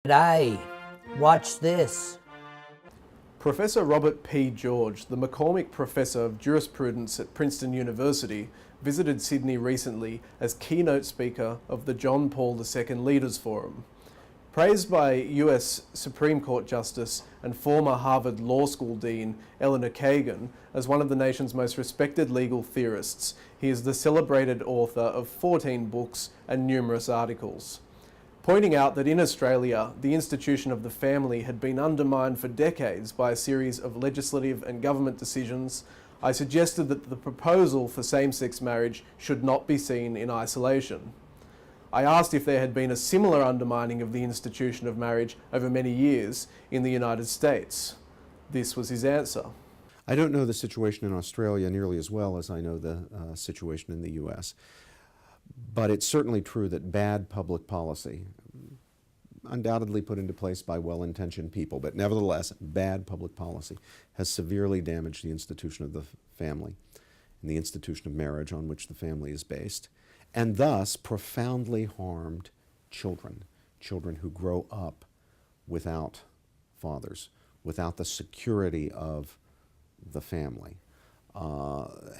Today, watch this. Professor Robert P. George, the McCormick Professor of Jurisprudence at Princeton University, visited Sydney recently as keynote speaker of the John Paul II Leaders Forum. Praised by US Supreme Court Justice and former Harvard Law School Dean Elena Kagan as one of the nation's most respected legal theorists, he is the celebrated author of 14 books and numerous articles. Pointing out that in Australia, the institution of the family had been undermined for decades by a series of legislative and government decisions, I suggested that the proposal for same-sex marriage should not be seen in isolation. I asked if there had been a similar undermining of the institution of marriage over many years in the United States. This was his answer. I don't know the situation in Australia nearly as well as I know the situation in the US. But it's certainly true that bad public policy, undoubtedly put into place by well-intentioned people, but nevertheless, bad public policy has severely damaged the institution of the family and the institution of marriage on which the family is based, and thus profoundly harmed children who grow up without fathers, without the security of the family,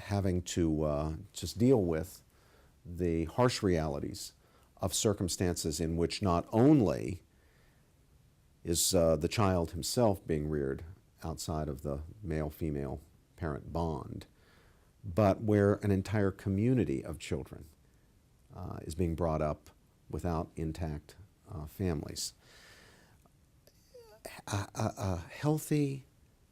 having to just deal with the harsh realities of circumstances in which not only is the child himself being reared outside of the male-female parent bond, but where an entire community of children is being brought up without intact families. A healthy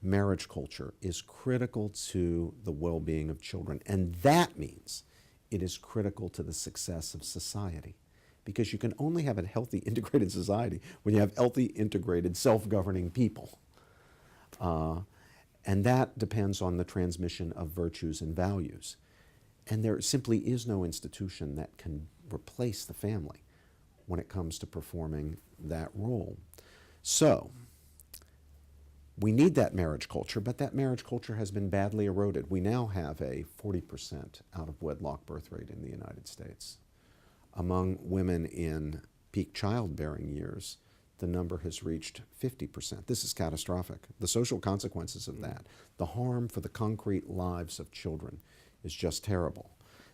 marriage culture is critical to the well-being of children, and that means it is critical to the success of society, because you can only have a healthy, integrated society when you have healthy, integrated, self-governing people. And that depends on the transmission of virtues and values. And there simply is no institution that can replace the family when it comes to performing that role. So, we need that marriage culture, but that marriage culture has been badly eroded. We now have a 40% out-of-wedlock birth rate in the United States. Among women in peak childbearing years, the number has reached 50%. This is catastrophic. The social consequences of that, the harm for the concrete lives of children, is just terrible.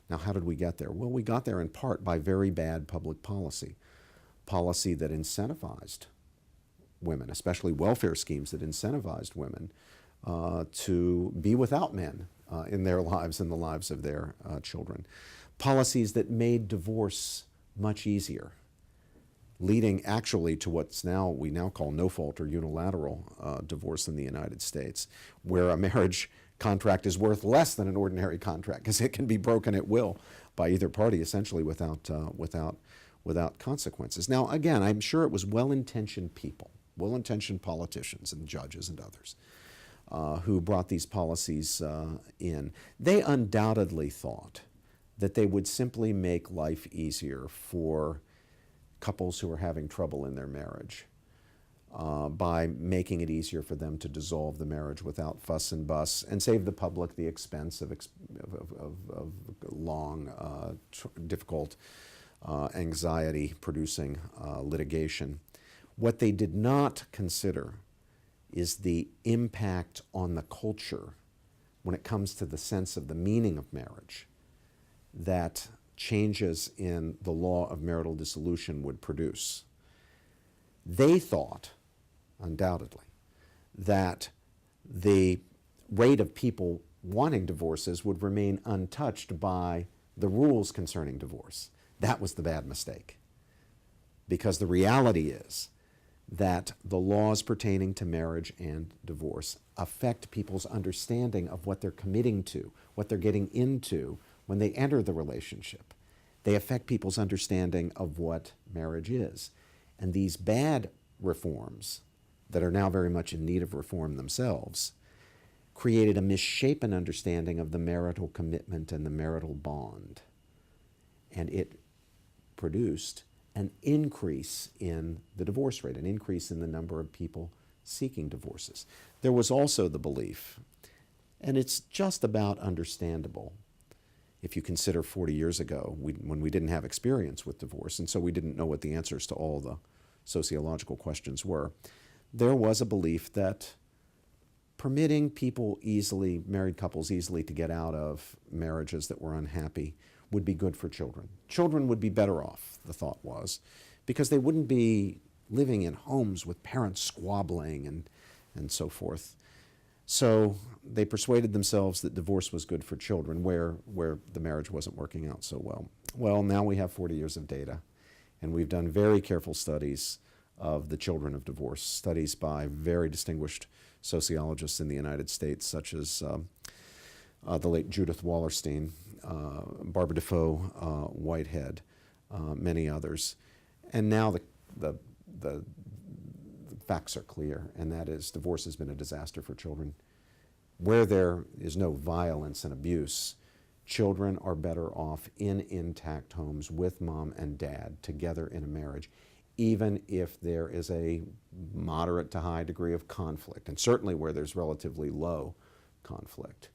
Now, how did we get there? Well, we got there in part by very bad public policy. Policy that incentivized women, especially welfare schemes that incentivized women to be without men in their lives and the lives of their children. Policies that made divorce much easier, leading actually to what's we now call no-fault or unilateral divorce in the United States, where a marriage contract is worth less than an ordinary contract because it can be broken at will by either party, essentially without consequences. Now, again, I'm sure it was well-intentioned people, well-intentioned politicians and judges and others who brought these policies in. They undoubtedly thought that they would simply make life easier for couples who are having trouble in their marriage by making it easier for them to dissolve the marriage without fuss and fuss and save the public the expense of long, difficult, anxiety-producing litigation. What they did not consider is the impact on the culture when it comes to the sense of the meaning of marriage that changes in the law of marital dissolution would produce. They thought, undoubtedly, that the rate of people wanting divorces would remain untouched by the rules concerning divorce. That was the bad mistake, because the reality is that the laws pertaining to marriage and divorce affect people's understanding of what they're committing to, what they're getting into when they enter the relationship. They affect people's understanding of what marriage is. And these bad reforms that are now very much in need of reform themselves created a misshapen understanding of the marital commitment and the marital bond. And it produced an increase in the divorce rate, an increase in the number of people seeking divorces. There was also the belief, and it's just about understandable, if you consider 40 years ago when we didn't have experience with divorce, and so we didn't know what the answers to all the sociological questions were, there was a belief that permitting people easily, married couples easily, to get out of marriages that were unhappy would be good for children. Children would be better off, the thought was, because they wouldn't be living in homes with parents squabbling and so forth. So they persuaded themselves that divorce was good for children where the marriage wasn't working out so well. Well, now we have 40 years of data, and we've done very careful studies of the children of divorce, studies by very distinguished sociologists in the United States, such as the late Judith Wallerstein, Barbara Defoe Whitehead, many others. And now the facts are clear, and that is divorce has been a disaster for children. Where there is no violence and abuse, children are better off in intact homes with mom and dad together in a marriage, even if there is a moderate to high degree of conflict, and certainly where there's relatively low conflict.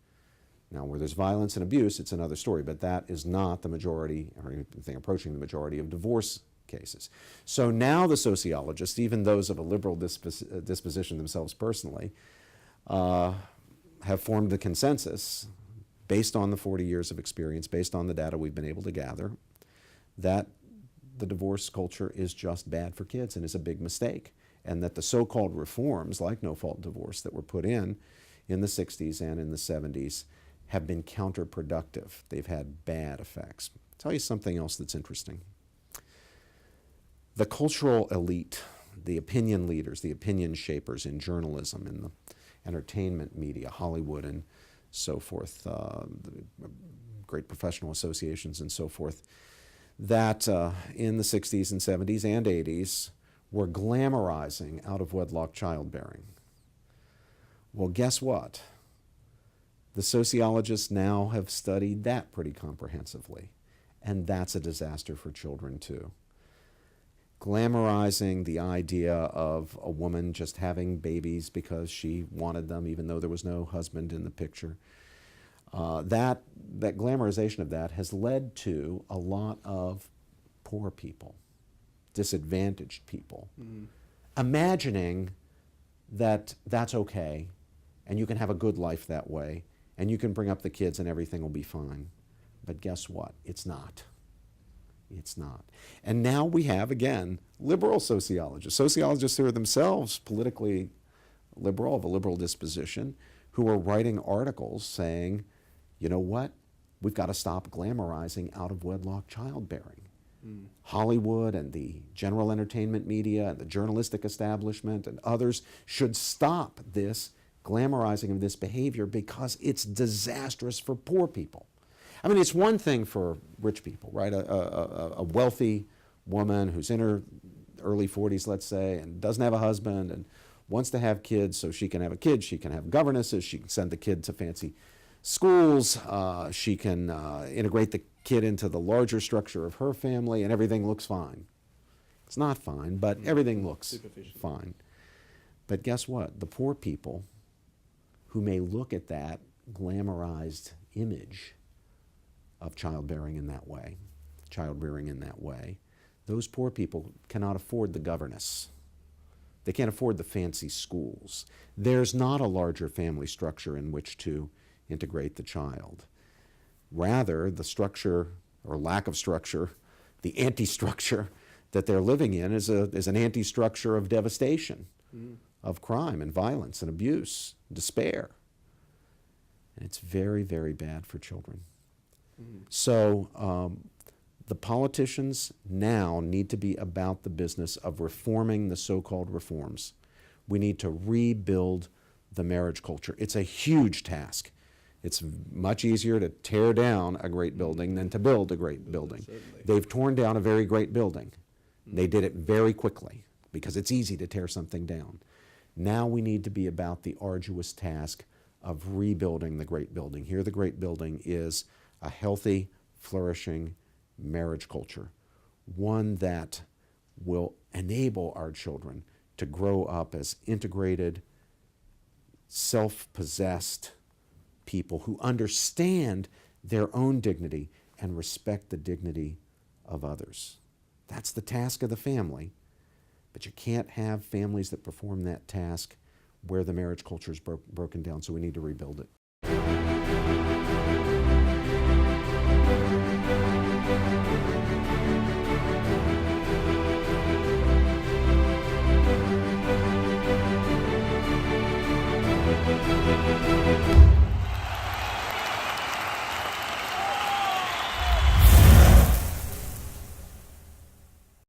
Now, where there's violence and abuse, it's another story, but that is not the majority, or anything approaching the majority of divorce cases. So now the sociologists, even those of a liberal disposition themselves personally, have formed the consensus, based on the 40 years of experience, based on the data we've been able to gather, that the divorce culture is just bad for kids and is a big mistake, and that the so-called reforms, like no-fault divorce, that were put in the 60s and in the 70s have been counterproductive. They've had bad effects. I'll tell you something else that's interesting. The cultural elite, the opinion leaders, the opinion shapers in journalism, in the entertainment media, Hollywood and so forth, the great professional associations and so forth, that in the 60s and 70s and 80s were glamorizing out-of-wedlock childbearing. Well, guess what? The sociologists now have studied that pretty comprehensively, and that's a disaster for children too. Glamorizing the idea of a woman just having babies because she wanted them, even though there was no husband in the picture. That glamorization of that has led to a lot of poor people, disadvantaged people, imagining that that's okay, and you can have a good life that way, and you can bring up the kids and everything will be fine. But guess what? It's not. It's not. And now we have, again, liberal sociologists who are themselves politically liberal, of a liberal disposition, who are writing articles saying, you know what? We've got to stop glamorizing out-of-wedlock childbearing. Hollywood and the general entertainment media and the journalistic establishment and others should stop this glamorizing of this behavior because it's disastrous for poor people. I mean, it's one thing for rich people, right? A wealthy woman who's in her early 40s, let's say, and doesn't have a husband and wants to have kids so she can have a kid, she can have governesses, she can send the kid to fancy schools, she can integrate the kid into the larger structure of her family, and everything looks fine. It's not fine, but everything looks fine. But guess what? The poor people who may look at that glamorized image of childbearing in that way, those poor people cannot afford the governess. They can't afford the fancy schools. There's not a larger family structure in which to integrate the child. Rather, the structure, or lack of structure, the anti-structure that they're living in is an anti-structure of devastation, of crime and violence and abuse, despair. And it's very, very bad for children. So the politicians now need to be about the business of reforming the so-called reforms. We need to rebuild the marriage culture. It's a huge task. It's much easier to tear down a great building than to build a great building. Certainly. They've torn down a very great building. They did it very quickly because it's easy to tear something down. Now we need to be about the arduous task of rebuilding the great building. Here the great building is a healthy, flourishing marriage culture, one that will enable our children to grow up as integrated, self-possessed people who understand their own dignity and respect the dignity of others. That's the task of the family. But you can't have families that perform that task where the marriage culture is broken down, so we need to rebuild it.